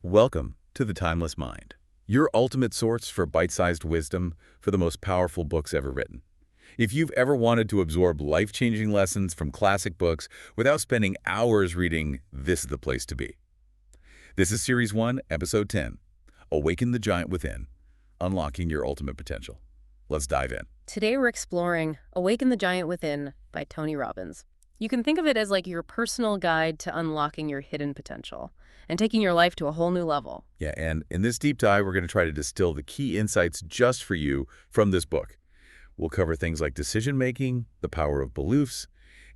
Welcome to The Timeless Mind, your ultimate source for bite-sized wisdom for the most powerful books ever written. If you've ever wanted to absorb life-changing lessons from classic books without spending hours reading, this is the place to be. This is Series 1, Episode 10, Awaken the Giant Within, Unlocking Your Ultimate Potential. Let's dive in. Today we're exploring Awaken the Giant Within by Tony Robbins. You can think of it as like your personal guide to unlocking your hidden potential and taking your life to a whole new level. Yeah, and in this deep dive, we're going to try to distill the key insights just for you from this book. We'll cover things like decision-making, the power of beliefs,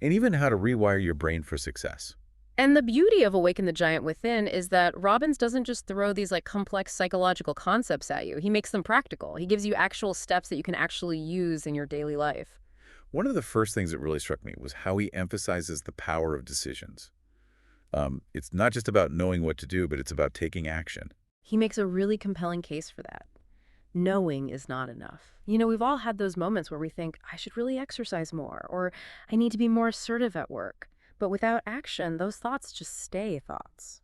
and even how to rewire your brain for success. And the beauty of Awaken the Giant Within is that Robbins doesn't just throw these complex psychological concepts at you. He makes them practical. He gives you actual steps that you can actually use in your daily life. One of the first things that really struck me was how he emphasizes the power of decisions. It's not just about knowing what to do, but it's about taking action. He makes a really compelling case for that. Knowing is not enough. We've all had those moments where we think, I should really exercise more, or I need to be more assertive at work. But without action, those thoughts just stay thoughts.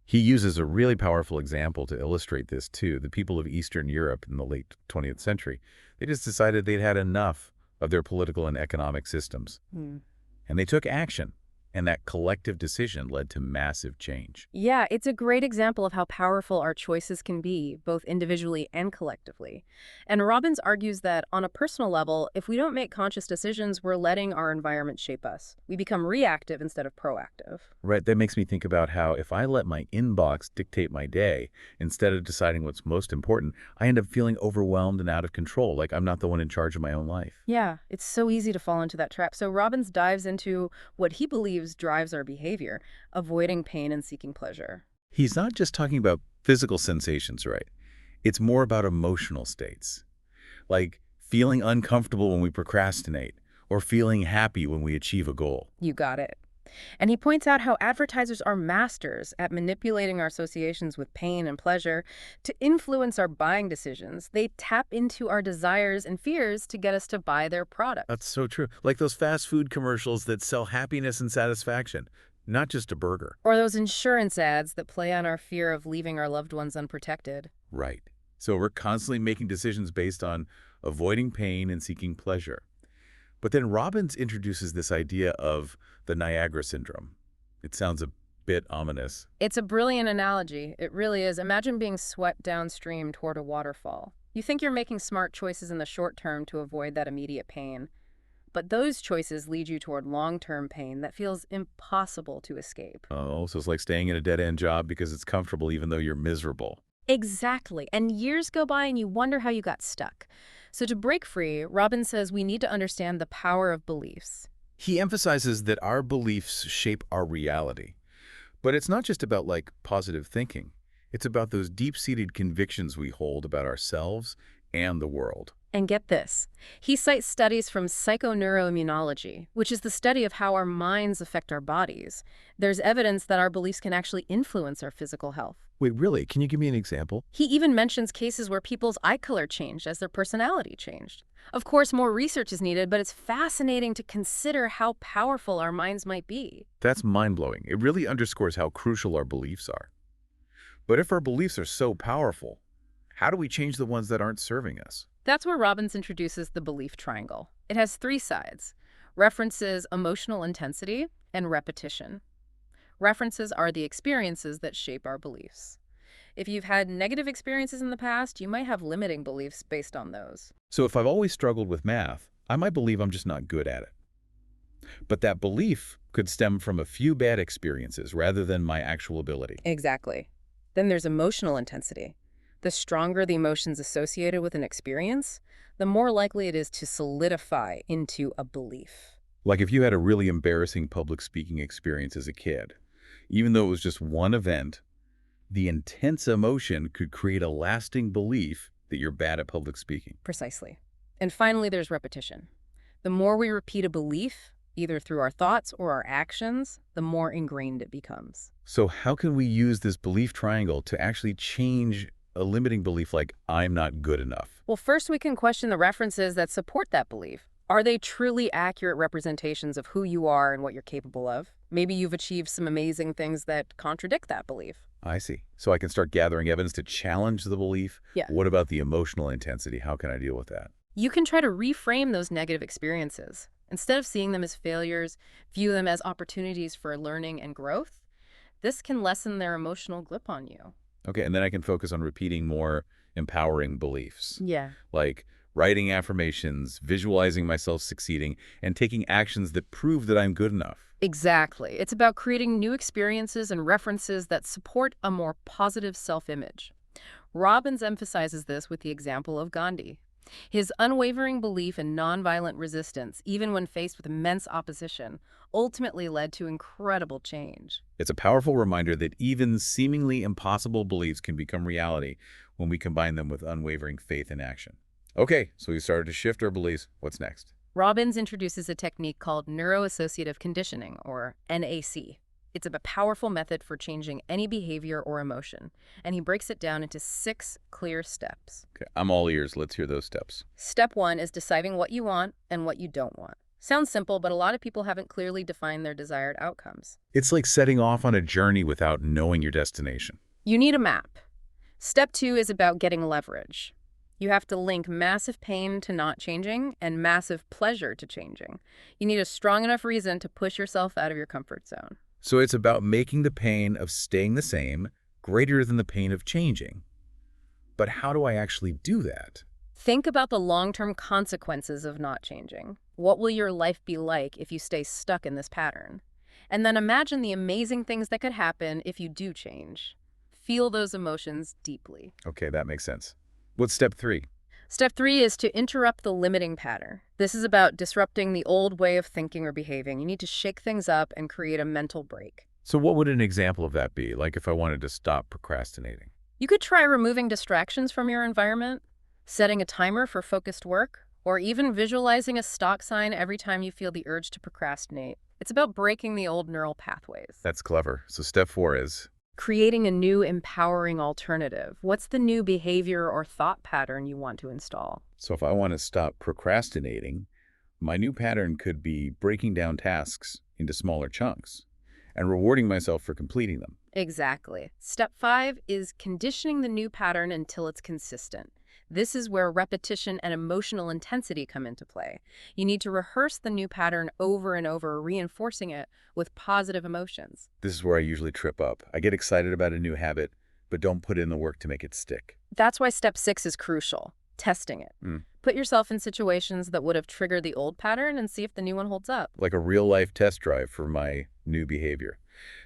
He uses a really powerful example to illustrate this, too. The people of Eastern Europe in the late 20th century, they just decided they'd had enough of their political and economic systems. And they took action. And that collective decision led to massive change. Yeah, it's a great example of how powerful our choices can be, both individually and collectively. And Robbins argues that on a personal level, if we don't make conscious decisions, we're letting our environment shape us. We become reactive instead of proactive. Right, that makes me think about how if I let my inbox dictate my day, instead of deciding what's most important, I end up feeling overwhelmed and out of control, like I'm not the one in charge of my own life. Yeah, it's so easy to fall into that trap. So Robbins dives into what he believes drives our behavior, avoiding pain and seeking pleasure. He's not just talking about physical sensations, right? It's more about emotional states, like feeling uncomfortable when we procrastinate or feeling happy when we achieve a goal. You got it. And he points out how advertisers are masters at manipulating our associations with pain and pleasure to influence our buying decisions. They tap into our desires and fears to get us to buy their product. That's so true. Like those fast food commercials that sell happiness and satisfaction, not just a burger. Or those insurance ads that play on our fear of leaving our loved ones unprotected. Right. So we're constantly making decisions based on avoiding pain and seeking pleasure. But then Robbins introduces this idea of the Niagara syndrome. It sounds a bit ominous. It's a brilliant analogy. It really is. Imagine being swept downstream toward a waterfall. You think you're making smart choices in the short term to avoid that immediate pain. But those choices lead you toward long-term pain that feels impossible to escape. Oh, so it's like staying in a dead-end job because it's comfortable even though you're miserable. Exactly. And years go by and you wonder how you got stuck. So to break free, Robbins says we need to understand the power of beliefs. He emphasizes that our beliefs shape our reality. But it's not just about positive thinking. It's about those deep-seated convictions we hold about ourselves and the world. And get this, he cites studies from psychoneuroimmunology, which is the study of how our minds affect our bodies. There's evidence that our beliefs can actually influence our physical health. Wait, really? Can you give me an example? He even mentions cases where people's eye color changed as their personality changed. Of course, more research is needed, but it's fascinating to consider how powerful our minds might be. That's mind-blowing. It really underscores how crucial our beliefs are. But if our beliefs are so powerful, how do we change the ones that aren't serving us? That's where Robbins introduces the belief triangle. It has three sides: references, emotional intensity, and repetition. References are the experiences that shape our beliefs. If you've had negative experiences in the past, you might have limiting beliefs based on those. So if I've always struggled with math, I might believe I'm just not good at it. But that belief could stem from a few bad experiences rather than my actual ability. Exactly. Then there's emotional intensity. The stronger the emotions associated with an experience, the more likely it is to solidify into a belief. Like if you had a really embarrassing public speaking experience as a kid, even though it was just one event, the intense emotion could create a lasting belief that you're bad at public speaking. Precisely. And finally, there's repetition. The more we repeat a belief, either through our thoughts or our actions, the more ingrained it becomes. So how can we use this belief triangle to actually change a limiting belief like I'm not good enough? Well, first we can question the references that support that belief. Are they truly accurate representations of who you are and what you're capable of? Maybe you've achieved some amazing things that contradict that belief. I see. So I can start gathering evidence to challenge the belief. Yeah. What about the emotional intensity? How can I deal with that? You can try to reframe those negative experiences. Instead of seeing them as failures, view them as opportunities for learning and growth. This can lessen their emotional grip on you. Okay, and then I can focus on repeating more empowering beliefs, Yeah. like writing affirmations, visualizing myself succeeding, and taking actions that prove that I'm good enough. Exactly. It's about creating new experiences and references that support a more positive self-image. Robbins emphasizes this with the example of Gandhi. His unwavering belief in nonviolent resistance, even when faced with immense opposition, ultimately led to incredible change. It's a powerful reminder that even seemingly impossible beliefs can become reality when we combine them with unwavering faith and action. Okay, so we started to shift our beliefs. What's next? Robbins introduces a technique called neuroassociative conditioning, or NAC. It's a powerful method for changing any behavior or emotion, and he breaks it down into 6 clear steps. Okay, I'm all ears. Let's hear those steps. Step 1 is deciding what you want and what you don't want. Sounds simple, but a lot of people haven't clearly defined their desired outcomes. It's like setting off on a journey without knowing your destination. You need a map. Step 2 is about getting leverage. You have to link massive pain to not changing and massive pleasure to changing. You need a strong enough reason to push yourself out of your comfort zone. So it's about making the pain of staying the same greater than the pain of changing. But how do I actually do that? Think about the long-term consequences of not changing. What will your life be like if you stay stuck in this pattern? And then imagine the amazing things that could happen if you do change. Feel those emotions deeply. Okay, that makes sense. What's step 3? Step 3 is to interrupt the limiting pattern. This is about disrupting the old way of thinking or behaving. You need to shake things up and create a mental break. So what would an example of that be, like if I wanted to stop procrastinating? You could try removing distractions from your environment, setting a timer for focused work, or even visualizing a stop sign every time you feel the urge to procrastinate. It's about breaking the old neural pathways. That's clever. So step 4 is? Creating a new empowering alternative. What's the new behavior or thought pattern you want to install? So if I want to stop procrastinating, my new pattern could be breaking down tasks into smaller chunks and rewarding myself for completing them. Exactly. Step 5 is conditioning the new pattern until it's consistent. This is where repetition and emotional intensity come into play. You need to rehearse the new pattern over and over, reinforcing it with positive emotions. This is where I usually trip up. I get excited about a new habit, but don't put in the work to make it stick. That's why step 6 is crucial, testing it. Put yourself in situations that would have triggered the old pattern and see if the new one holds up. Like a real-life test drive for my new behavior.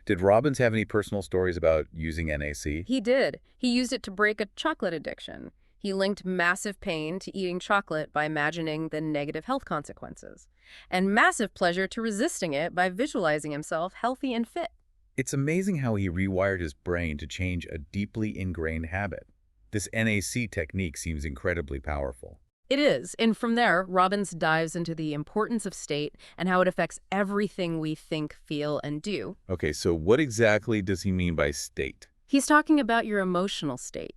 Did Robbins have any personal stories about using NAC? He did. He used it to break a chocolate addiction. He linked massive pain to eating chocolate by imagining the negative health consequences, and massive pleasure to resisting it by visualizing himself healthy and fit. It's amazing how he rewired his brain to change a deeply ingrained habit. This NAC technique seems incredibly powerful. It is, and from there, Robbins dives into the importance of state and how it affects everything we think, feel, and do. Okay, so what exactly does he mean by state? He's talking about your emotional state.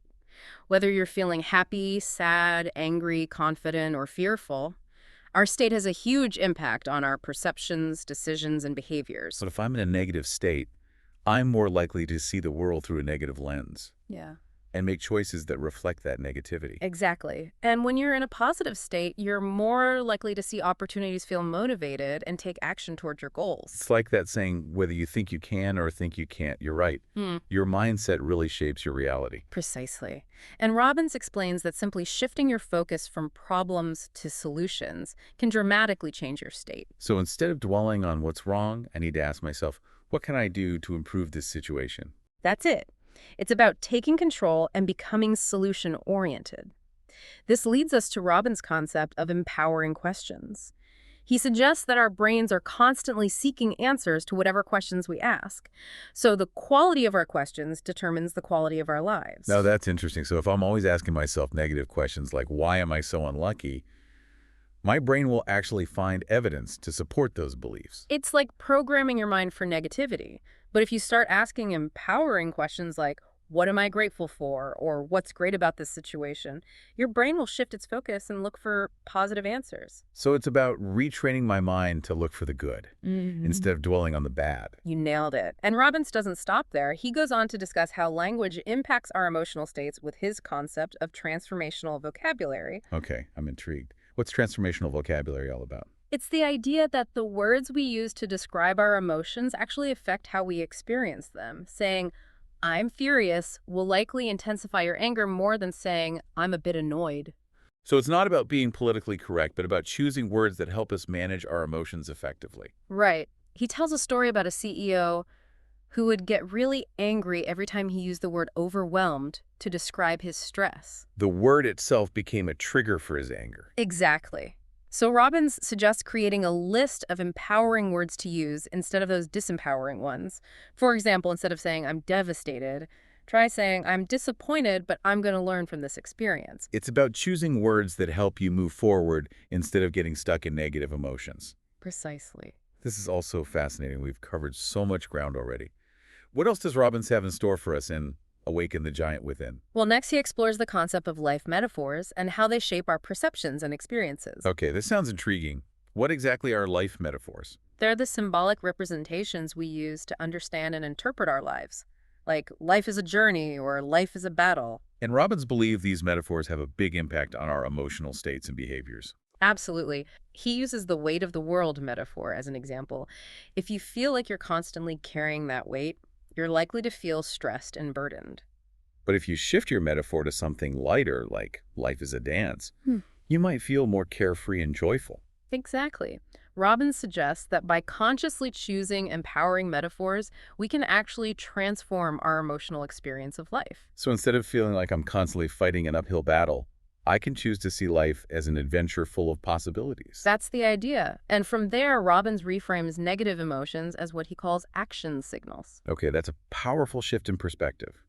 Whether you're feeling happy, sad, angry, confident, or fearful, our state has a huge impact on our perceptions, decisions, and behaviors. But if I'm in a negative state, I'm more likely to see the world through a negative lens Yeah. and make choices that reflect that negativity. Exactly. And when you're in a positive state, you're more likely to see opportunities, feel motivated, and take action towards your goals. It's like that saying, whether you think you can or think you can't, you're right. Your mindset really shapes your reality. Precisely. And Robbins explains that simply shifting your focus from problems to solutions can dramatically change your state. So instead of dwelling on what's wrong, I need to ask myself, what can I do to improve this situation? That's it. It's about taking control and becoming solution-oriented. This leads us to Robbins' concept of empowering questions. He suggests that our brains are constantly seeking answers to whatever questions we ask. So the quality of our questions determines the quality of our lives. Now that's interesting. So if I'm always asking myself negative questions like, why am I so unlucky? My brain will actually find evidence to support those beliefs. It's like programming your mind for negativity. But if you start asking empowering questions like, what am I grateful for, or what's great about this situation, your brain will shift its focus and look for positive answers. So it's about retraining my mind to look for the good instead of dwelling on the bad. You nailed it. And Robbins doesn't stop there. He goes on to discuss how language impacts our emotional states with his concept of transformational vocabulary. Okay, I'm intrigued. What's transformational vocabulary all about? It's the idea that the words we use to describe our emotions actually affect how we experience them. Saying, I'm furious will likely intensify your anger more than saying, I'm a bit annoyed. So it's not about being politically correct, but about choosing words that help us manage our emotions effectively. Right. He tells a story about a CEO who would get really angry every time he used the word overwhelmed to describe his stress. The word itself became a trigger for his anger. Exactly. So Robbins suggests creating a list of empowering words to use instead of those disempowering ones. For example, instead of saying, I'm devastated, try saying, I'm disappointed, but I'm going to learn from this experience. It's about choosing words that help you move forward instead of getting stuck in negative emotions. Precisely. This is also fascinating. We've covered so much ground already. What else does Robbins have in store for us in Awaken the Giant Within? Well, next he explores the concept of life metaphors and how they shape our perceptions and experiences. Okay, this sounds intriguing. What exactly are life metaphors? They're the symbolic representations we use to understand and interpret our lives. Like, life is a journey or life is a battle. And Robbins believes these metaphors have a big impact on our emotional states and behaviors. Absolutely. He uses the weight of the world metaphor as an example. If you feel like you're constantly carrying that weight, you're likely to feel stressed and burdened. But if you shift your metaphor to something lighter, like life is a dance, you might feel more carefree and joyful. Exactly. Robbins suggests that by consciously choosing empowering metaphors, we can actually transform our emotional experience of life. So instead of feeling like I'm constantly fighting an uphill battle, I can choose to see life as an adventure full of possibilities. That's the idea. And from there, Robbins reframes negative emotions as what he calls action signals. Okay, that's a powerful shift in perspective.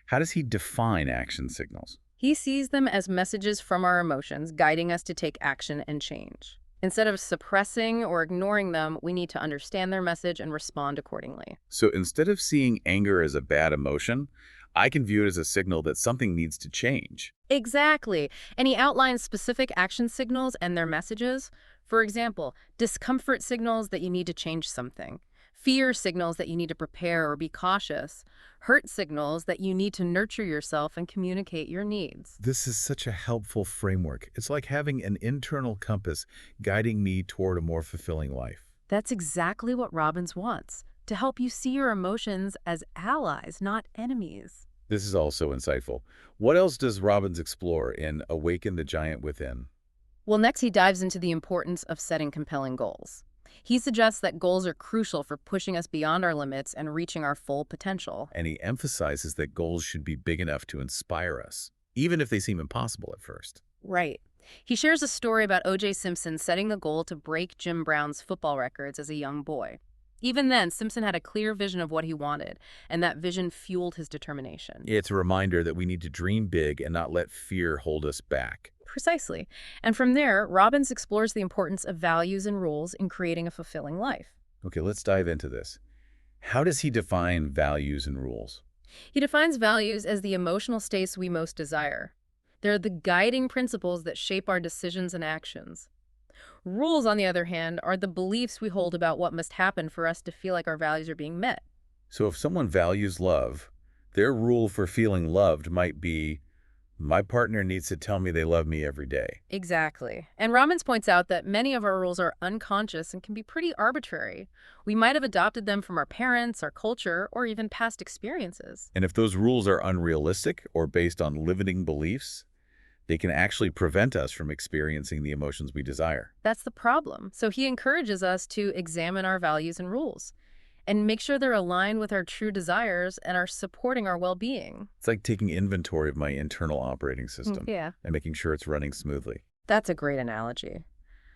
How does he define action signals? He sees them as messages from our emotions guiding us to take action and change. Instead of suppressing or ignoring them, we need to understand their message and respond accordingly. So instead of seeing anger as a bad emotion, I can view it as a signal that something needs to change. Exactly. And he outlines specific action signals and their messages. For example, discomfort signals that you need to change something. Fear signals that you need to prepare or be cautious. Hurt signals that you need to nurture yourself and communicate your needs. This is such a helpful framework. It's like having an internal compass guiding me toward a more fulfilling life. That's exactly what Robbins wants, to help you see your emotions as allies, not enemies. This is also insightful. What else does Robbins explore in Awaken the Giant Within? Well, next he dives into the importance of setting compelling goals. He suggests that goals are crucial for pushing us beyond our limits and reaching our full potential. And he emphasizes that goals should be big enough to inspire us, even if they seem impossible at first. Right. He shares a story about O.J. Simpson setting the goal to break Jim Brown's football records as a young boy. Even then, Simpson had a clear vision of what he wanted, and that vision fueled his determination. It's a reminder that we need to dream big and not let fear hold us back. Precisely. And from there, Robbins explores the importance of values and rules in creating a fulfilling life. Okay, let's dive into this. How does he define values and rules? He defines values as the emotional states we most desire. They're the guiding principles that shape our decisions and actions. Rules, on the other hand, are the beliefs we hold about what must happen for us to feel like our values are being met. So if someone values love, their rule for feeling loved might be, my partner needs to tell me they love me every day. Exactly. And Robbins points out that many of our rules are unconscious and can be pretty arbitrary. We might have adopted them from our parents, our culture, or even past experiences. And if those rules are unrealistic or based on limiting beliefs, they can actually prevent us from experiencing the emotions we desire. That's the problem. So he encourages us to examine our values and rules and make sure they're aligned with our true desires and are supporting our well-being. It's like taking inventory of my internal operating system Yeah, and making sure it's running smoothly. that's a great analogy.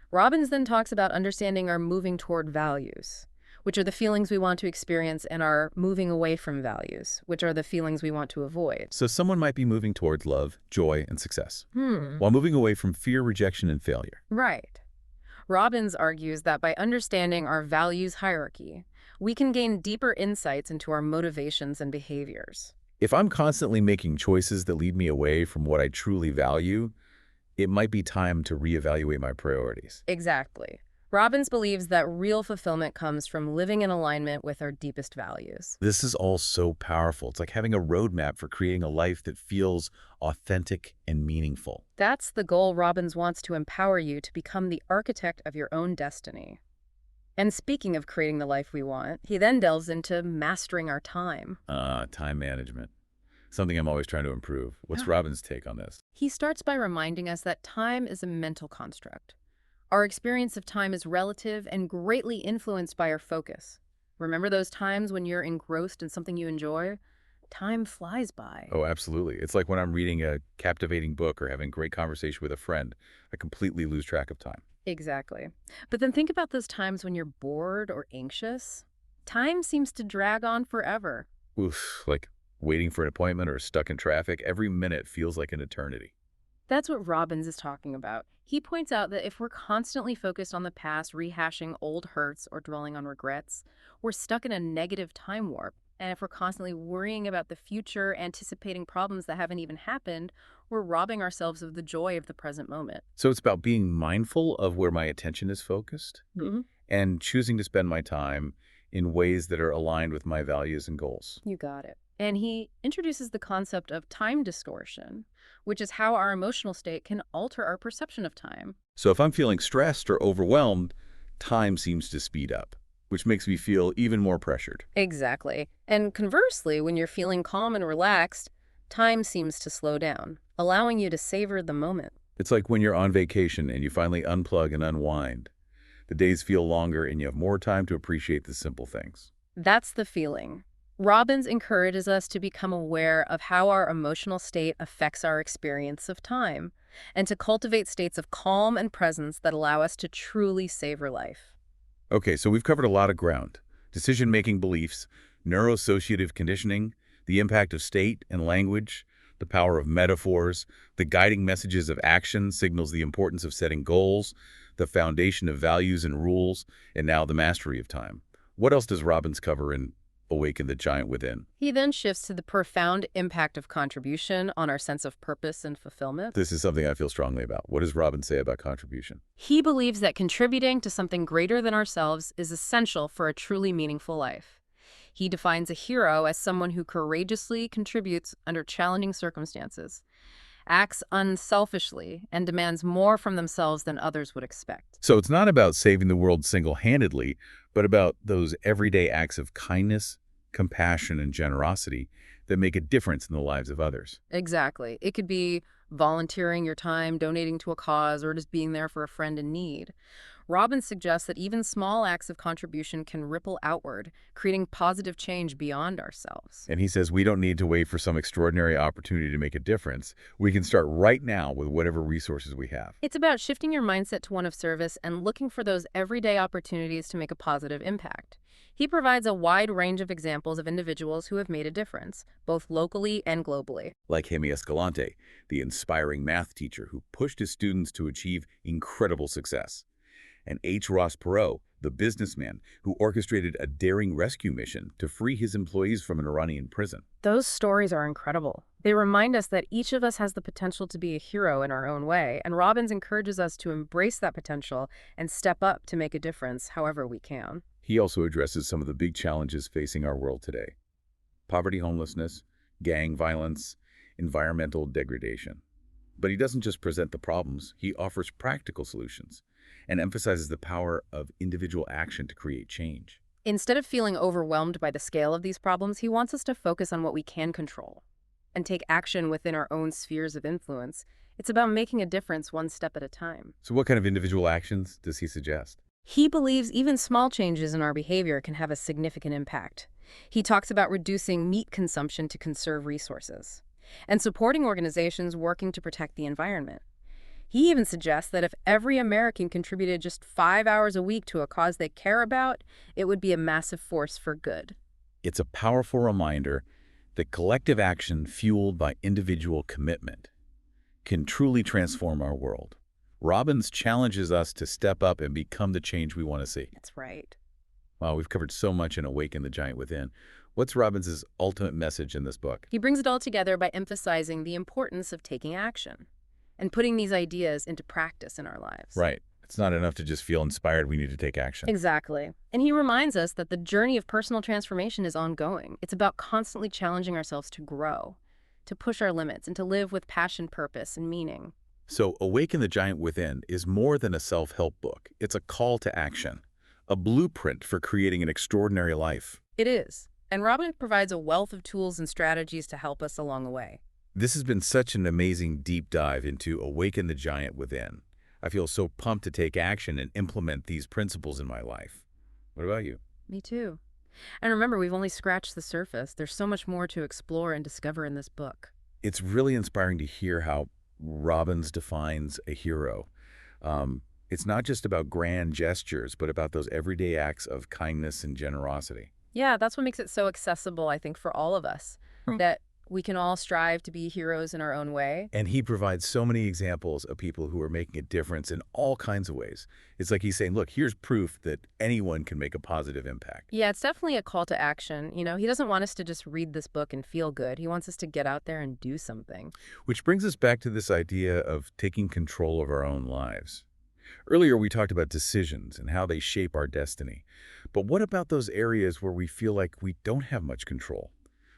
Robbins then talks about understanding our moving toward values, which are the feelings we want to experience, and our moving away from values, which are the feelings we want to avoid. So someone might be moving towards love, joy, and success, while moving away from fear, rejection, and failure. Right. Robbins argues that by understanding our values hierarchy, we can gain deeper insights into our motivations and behaviors. If I'm constantly making choices that lead me away from what I truly value, it might be time to reevaluate my priorities. Exactly. Robbins believes that real fulfillment comes from living in alignment with our deepest values. This is all so powerful. It's like having a roadmap for creating a life that feels authentic and meaningful. That's the goal. Robbins wants to empower you to become the architect of your own destiny. And speaking of creating the life we want, he then delves into mastering our time. Time management. Something I'm always trying to improve. What's Yeah. Robin's take on this? He starts by reminding us that time is a mental construct. Our experience of time is relative and greatly influenced by our focus. Remember those times when you're engrossed in something you enjoy? Time flies by. Oh, absolutely. It's like when I'm reading a captivating book or having a great conversation with a friend, I completely lose track of time. Exactly. But then think about those times when you're bored or anxious. Time seems to drag on forever. Oof, like waiting for an appointment or stuck in traffic, every minute feels like an eternity. That's what Robbins is talking about. He points out that if we're constantly focused on the past, rehashing old hurts or dwelling on regrets, we're stuck in a negative time warp. And if we're constantly worrying about the future, anticipating problems that haven't even happened, we're robbing ourselves of the joy of the present moment. So it's about being mindful of where my attention is focused and choosing to spend my time in ways that are aligned with my values and goals. You got it. And he introduces the concept of time distortion, which is how our emotional state can alter our perception of time. So if I'm feeling stressed or overwhelmed, time seems to speed up, which makes me feel even more pressured. Exactly. And conversely, when you're feeling calm and relaxed, time seems to slow down, allowing you to savor the moment. It's like when you're on vacation and you finally unplug and unwind. The days feel longer and you have more time to appreciate the simple things. That's the feeling. Robbins encourages us to become aware of how our emotional state affects our experience of time, and to cultivate states of calm and presence that allow us to truly savor life. Okay, so we've covered a lot of ground. Decision-making beliefs, neuroassociative conditioning, the impact of state and language, the power of metaphors, the guiding messages of action signals the importance of setting goals, the foundation of values and rules, and now the mastery of time. What else does Robbins cover in Awaken the Giant Within? He then shifts to the profound impact of contribution on our sense of purpose and fulfillment. This is something I feel strongly about. What does Robbins say about contribution? He believes that contributing to something greater than ourselves is essential for a truly meaningful life. He defines a hero as someone who courageously contributes under challenging circumstances, acts unselfishly, and demands more from themselves than others would expect. So it's not about saving the world single-handedly, but about those everyday acts of kindness, compassion, and generosity that make a difference in the lives of others. Exactly. It could be volunteering your time, donating to a cause, or just being there for a friend in need. Robbins suggests that even small acts of contribution can ripple outward, creating positive change beyond ourselves. And he says we don't need to wait for some extraordinary opportunity to make a difference. We can start right now with whatever resources we have. It's about shifting your mindset to one of service and looking for those everyday opportunities to make a positive impact. He provides a wide range of examples of individuals who have made a difference, both locally and globally. Like Jaime Escalante, the inspiring math teacher who pushed his students to achieve incredible success. And H. Ross Perot, the businessman who orchestrated a daring rescue mission to free his employees from an Iranian prison. Those stories are incredible. They remind us that each of us has the potential to be a hero in our own way, and Robbins encourages us to embrace that potential and step up to make a difference however we can. He also addresses some of the big challenges facing our world today: poverty, homelessness, gang violence, environmental degradation. But he doesn't just present the problems, he offers practical solutions and emphasizes the power of individual action to create change. Instead of feeling overwhelmed by the scale of these problems, he wants us to focus on what we can control and take action within our own spheres of influence. It's about making a difference one step at a time. So what kind of individual actions does he suggest? He believes even small changes in our behavior can have a significant impact. He talks about reducing meat consumption to conserve resources and supporting organizations working to protect the environment. He even suggests that if every American contributed just 5 hours a week to a cause they care about, it would be a massive force for good. It's a powerful reminder that collective action fueled by individual commitment can truly transform our world. Robbins challenges us to step up and become the change we want to see. That's right. Wow, we've covered so much in Awaken the Giant Within. What's Robbins's ultimate message in this book? He brings it all together by emphasizing the importance of taking action and putting these ideas into practice in our lives. Right. It's not enough to just feel inspired. We need to take action. Exactly. And he reminds us that the journey of personal transformation is ongoing. It's about constantly challenging ourselves to grow, to push our limits, and to live with passion, purpose, and meaning. So Awaken the Giant Within is more than a self-help book. It's a call to action, a blueprint for creating an extraordinary life. It is. And Robin provides a wealth of tools and strategies to help us along the way. This has been such an amazing deep dive into Awaken the Giant Within. I feel so pumped to take action and implement these principles in my life. What about you? Me too. And remember, we've only scratched the surface. There's so much more to explore and discover in this book. It's really inspiring to hear how Robbins defines a hero. It's not just about grand gestures, but about those everyday acts of kindness and generosity. Yeah, that's what makes it so accessible, I think, for all of us, that we can all strive to be heroes in our own way. And he provides so many examples of people who are making a difference in all kinds of ways. It's like he's saying, look, here's proof that anyone can make a positive impact. Yeah, it's definitely a call to action. You know, he doesn't want us to just read this book and feel good. He wants us to get out there and do something. Which brings us back to this idea of taking control of our own lives. Earlier, we talked about decisions and how they shape our destiny. But what about those areas where we feel like we don't have much control?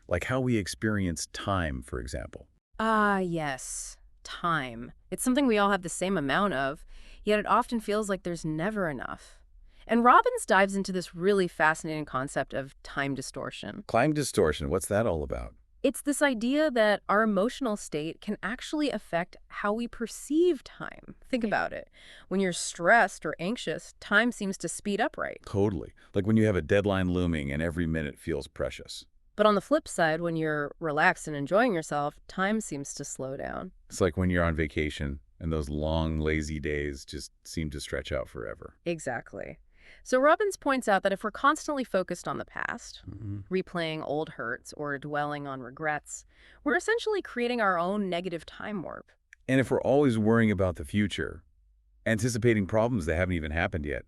Like how we experience time, for example. Ah, yes. Time. It's something we all have the same amount of, yet it often feels like there's never enough. And Robbins dives into this really fascinating concept of time distortion. Time distortion, what's that all about? It's this idea that our emotional state can actually affect how we perceive time. Think about it. When you're stressed or anxious, time seems to speed up, right? Totally. Like when you have a deadline looming and every minute feels precious. But on the flip side, when you're relaxed and enjoying yourself, time seems to slow down. It's like when you're on vacation and those long, lazy days just seem to stretch out forever. Exactly. So Robbins points out that if we're constantly focused on the past, replaying old hurts or dwelling on regrets, we're essentially creating our own negative time warp. And if we're always worrying about the future, anticipating problems that haven't even happened yet,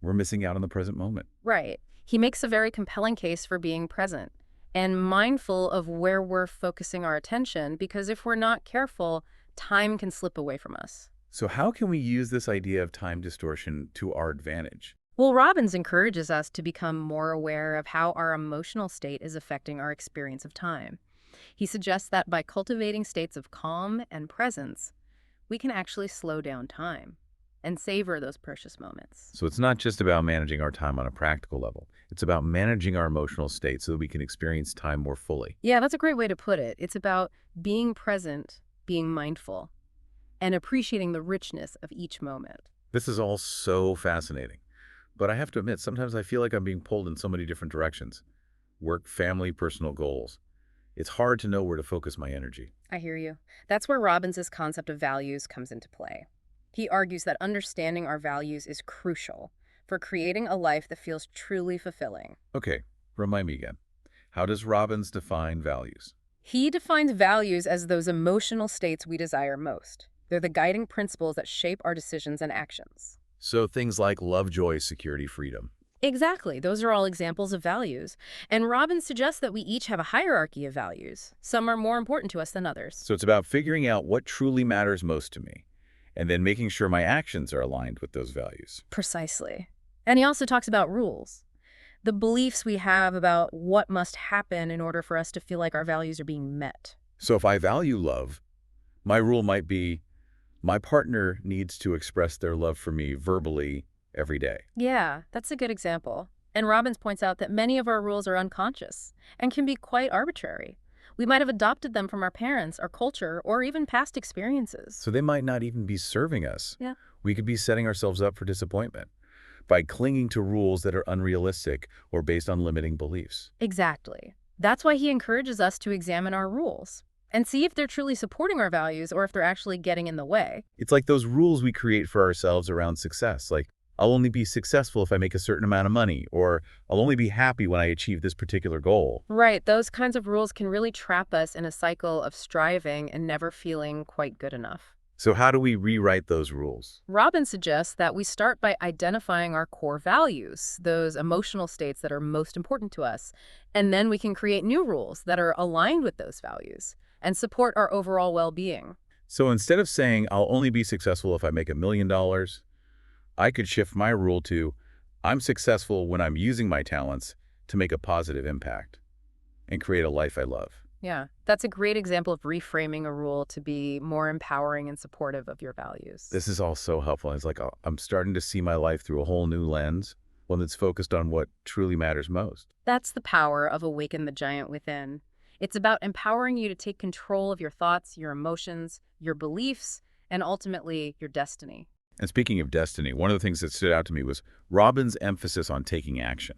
we're missing out on the present moment. Right. He makes a very compelling case for being present and mindful of where we're focusing our attention, because if we're not careful, time can slip away from us. So how can we use this idea of time distortion to our advantage? Well, Robbins encourages us to become more aware of how our emotional state is affecting our experience of time. He suggests that by cultivating states of calm and presence, we can actually slow down time and savor those precious moments. So it's not just about managing our time on a practical level. It's about managing our emotional state so that we can experience time more fully. Yeah, that's a great way to put it. It's about being present, being mindful, and appreciating the richness of each moment. This is all so fascinating. But I have to admit, sometimes I feel like I'm being pulled in so many different directions. Work, family, personal goals. It's hard to know where to focus my energy. I hear you. That's where Robbins' concept of values comes into play. He argues that understanding our values is crucial for creating a life that feels truly fulfilling. Okay, remind me again. How does Robbins define values? He defines values as those emotional states we desire most. They're the guiding principles that shape our decisions and actions. So things like love, joy, security, freedom. Exactly. Those are all examples of values. And Robbins suggests that we each have a hierarchy of values. Some are more important to us than others. So it's about figuring out what truly matters most to me, and then making sure my actions are aligned with those values. Precisely. And he also talks about rules. The beliefs we have about what must happen in order for us to feel like our values are being met. So if I value love, my rule might be, my partner needs to express their love for me verbally every day. Yeah, that's a good example. And Robbins points out that many of our rules are unconscious and can be quite arbitrary. We might have adopted them from our parents, our culture, or even past experiences. So they might not even be serving us. Yeah. We could be setting ourselves up for disappointment by clinging to rules that are unrealistic or based on limiting beliefs. Exactly. That's why he encourages us to examine our rules and see if they're truly supporting our values or if they're actually getting in the way. It's like those rules we create for ourselves around success, like I'll only be successful if I make a certain amount of money, or I'll only be happy when I achieve this particular goal. Right, those kinds of rules can really trap us in a cycle of striving and never feeling quite good enough. So how do we rewrite those rules? Robbins suggests that we start by identifying our core values, those emotional states that are most important to us, and then we can create new rules that are aligned with those values and support our overall well-being. So instead of saying, I'll only be successful if I make $1 million, I could shift my rule to, I'm successful when I'm using my talents to make a positive impact and create a life I love. Yeah, that's a great example of reframing a rule to be more empowering and supportive of your values. This is all so helpful. It's like I'm starting to see my life through a whole new lens, one that's focused on what truly matters most. That's the power of Awaken the Giant Within. It's about empowering you to take control of your thoughts, your emotions, your beliefs, and ultimately your destiny. And speaking of destiny, one of the things that stood out to me was Robin's emphasis on taking action.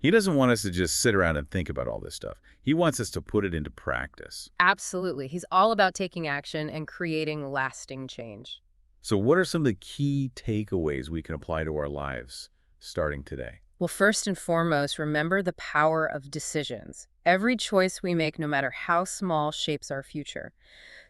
He doesn't want us to just sit around and think about all this stuff. He wants us to put it into practice. Absolutely. He's all about taking action and creating lasting change. So what are some of the key takeaways we can apply to our lives starting today? Well, first and foremost, remember the power of decisions. Every choice we make, no matter how small, shapes our future.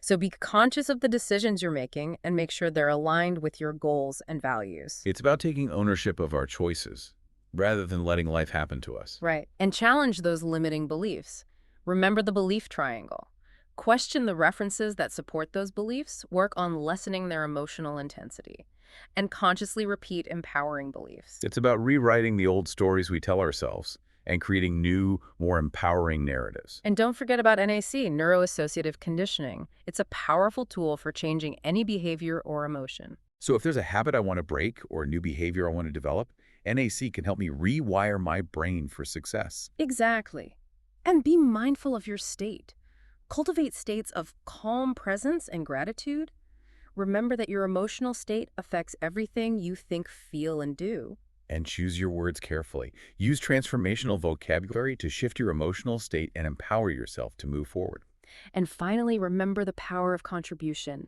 So be conscious of the decisions you're making and make sure they're aligned with your goals and values. It's about taking ownership of our choices rather than letting life happen to us. Right. And challenge those limiting beliefs. Remember the belief triangle. Question the references that support those beliefs, work on lessening their emotional intensity, and consciously repeat empowering beliefs. It's about rewriting the old stories we tell ourselves and creating new, more empowering narratives. And don't forget about NAC, neuroassociative conditioning. It's a powerful tool for changing any behavior or emotion. So if there's a habit I want to break or a new behavior I want to develop, NAC can help me rewire my brain for success. Exactly. And be mindful of your state. Cultivate states of calm presence and gratitude. Remember that your emotional state affects everything you think, feel, and do. And choose your words carefully. Use transformational vocabulary to shift your emotional state and empower yourself to move forward. And finally, remember the power of contribution.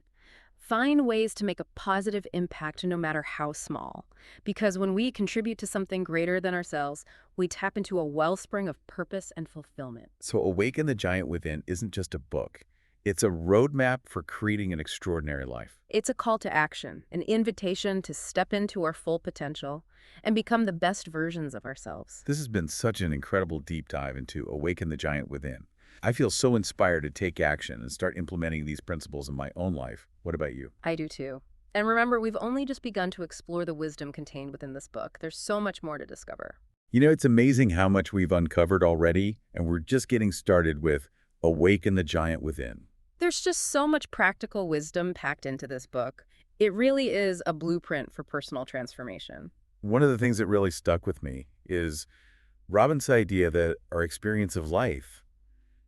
Find ways to make a positive impact no matter how small. Because when we contribute to something greater than ourselves, we tap into a wellspring of purpose and fulfillment. So Awaken the Giant Within isn't just a book. It's a roadmap for creating an extraordinary life. It's a call to action, an invitation to step into our full potential and become the best versions of ourselves. This has been such an incredible deep dive into Awaken the Giant Within. I feel so inspired to take action and start implementing these principles in my own life. What about you? I do too. And remember, we've only just begun to explore the wisdom contained within this book. There's so much more to discover. You know, it's amazing how much we've uncovered already, and we're just getting started with Awaken the Giant Within. There's just so much practical wisdom packed into this book. It really is a blueprint for personal transformation. One of the things that really stuck with me is Robin's idea that our experience of life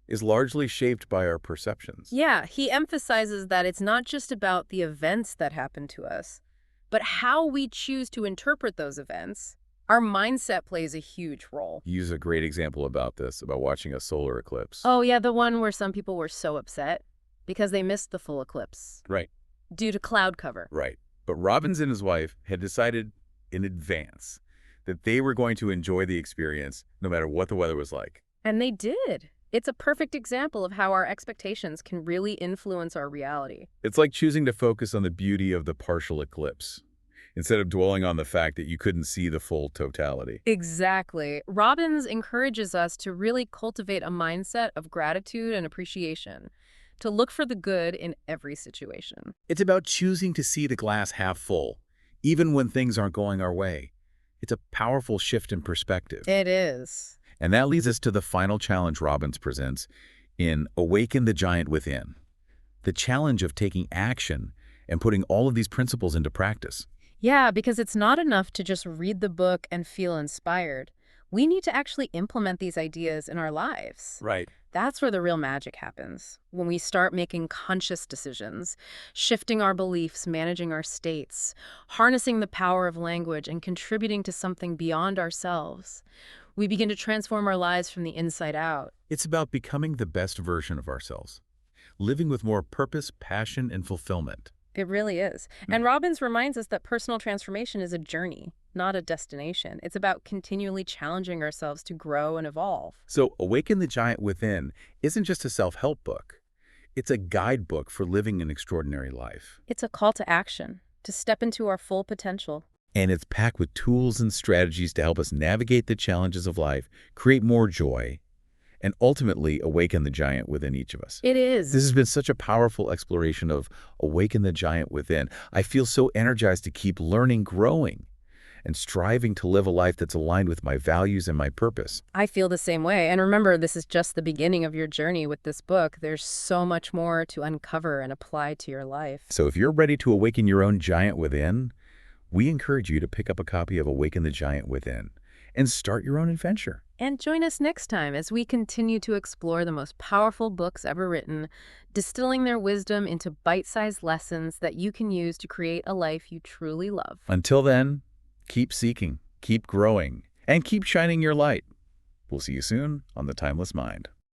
is largely shaped by our perceptions. Yeah, he emphasizes that it's not just about the events that happen to us, but how we choose to interpret those events. Our mindset plays a huge role. You use a great example about this, about watching a solar eclipse. Oh, yeah, the one where some people were so upset because they missed the full eclipse Right, due to cloud cover. right. But Robbins and his wife had decided in advance that they were going to enjoy the experience no matter what the weather was like. And they did. It's a perfect example of how our expectations can really influence our reality. It's like choosing to focus on the beauty of the partial eclipse instead of dwelling on the fact that you couldn't see the full totality. Exactly. Robbins encourages us to really cultivate a mindset of gratitude and appreciation, to look for the good in every situation. It's about choosing to see the glass half full, even when things aren't going our way. It's a powerful shift in perspective. It is. And that leads us to the final challenge Robbins presents in Awaken the Giant Within. The challenge of taking action and putting all of these principles into practice. Yeah, because it's not enough to just read the book and feel inspired. We need to actually implement these ideas in our lives. Right. That's where the real magic happens, when we start making conscious decisions, shifting our beliefs, managing our states, harnessing the power of language, and contributing to something beyond ourselves. We begin to transform our lives from the inside out. It's about becoming the best version of ourselves, living with more purpose, passion, and fulfillment. It really is. And Robbins reminds us that personal transformation is a journey, not a destination. It's about continually challenging ourselves to grow and evolve. So Awaken the Giant Within isn't just a self-help book. It's a guidebook for living an extraordinary life. It's a call to action, to step into our full potential. And it's packed with tools and strategies to help us navigate the challenges of life, create more joy, and ultimately awaken the giant within each of us. It is. This has been such a powerful exploration of Awaken the Giant Within. I feel so energized to keep learning, growing, and striving to live a life that's aligned with my values and my purpose. I feel the same way. And remember, this is just the beginning of your journey with this book. There's so much more to uncover and apply to your life. So if you're ready to awaken your own giant within, we encourage you to pick up a copy of Awaken the Giant Within and start your own adventure. And join us next time as we continue to explore the most powerful books ever written, distilling their wisdom into bite-sized lessons that you can use to create a life you truly love. Until then, keep seeking, keep growing, and keep shining your light. We'll see you soon on The Timeless Mind.